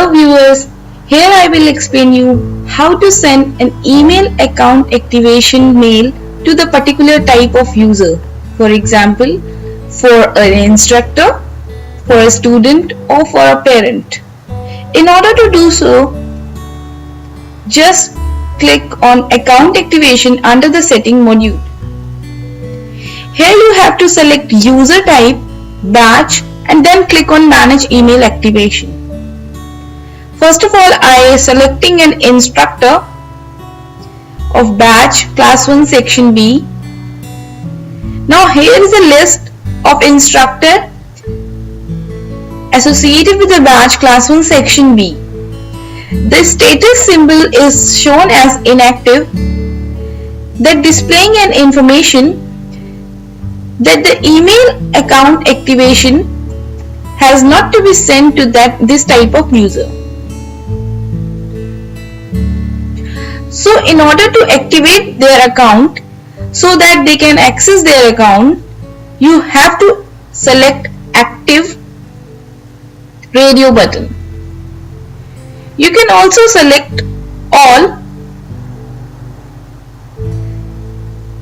Hello viewers, here I will explain you how to send an email account activation mail to the particular type of user. For example, for an instructor, for a student or for a parent. In order to do so, just click on account activation under the setting module. Here you have to select user type, batch and then click on manage email activation. First of all, I am selecting an instructor of batch class 1 section B. Now here is a list of instructor associated with the batch class 1 section B. The status symbol is shown as inactive, that displaying an information that the email account activation has not to be sent to this type of user. So in order to activate their account so that they can access their account, you have to select active radio button. You can also select all,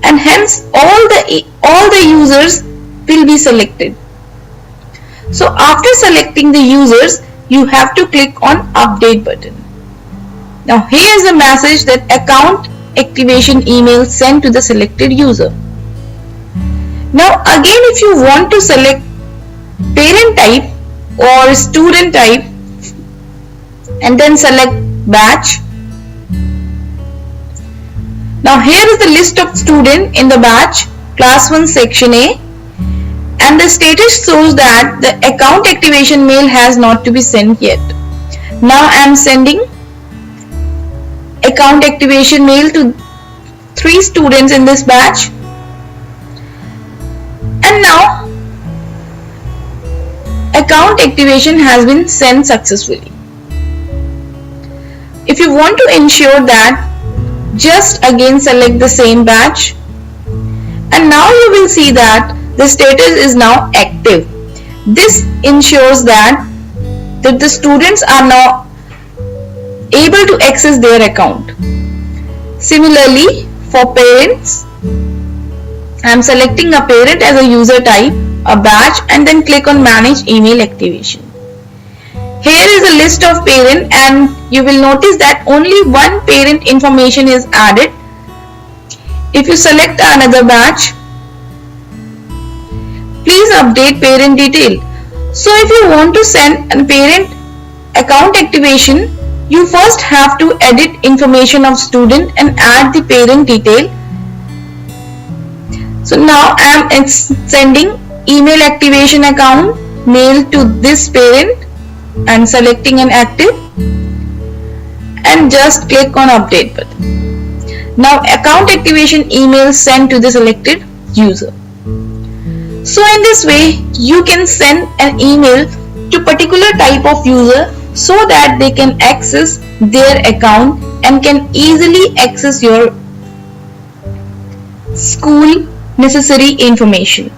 and hence all the users will be selected. So after selecting the users, you have to click on update button. Now here is a message that account activation email sent to the selected user. Now again, if you want to select parent type or student type and then select batch. Now here is the list of student in the batch class 1 section A, and the status shows that the account activation mail has not to be sent yet. Now I am sending account activation mail to 3 students in this batch, and now account activation has been sent successfully. If you want to ensure that, just again select the same batch, and now you will see that the status is now active. This ensures that the students are now able to access their account. Similarly, for parents, I am selecting a parent as a user type, a batch, and then click on manage email activation. Here is a list of parent, and you will notice that only one parent information is added. If you select another batch, please update parent detail. So if you want to send a parent account activation, you first have to edit information of student and add the parent detail. So now I am sending email activation account mail to this parent and selecting an active, and just click on update button. Now account activation email sent to the selected user. So in this way you can send an email to particular type of user so that they can access their account and can easily access your school necessary information.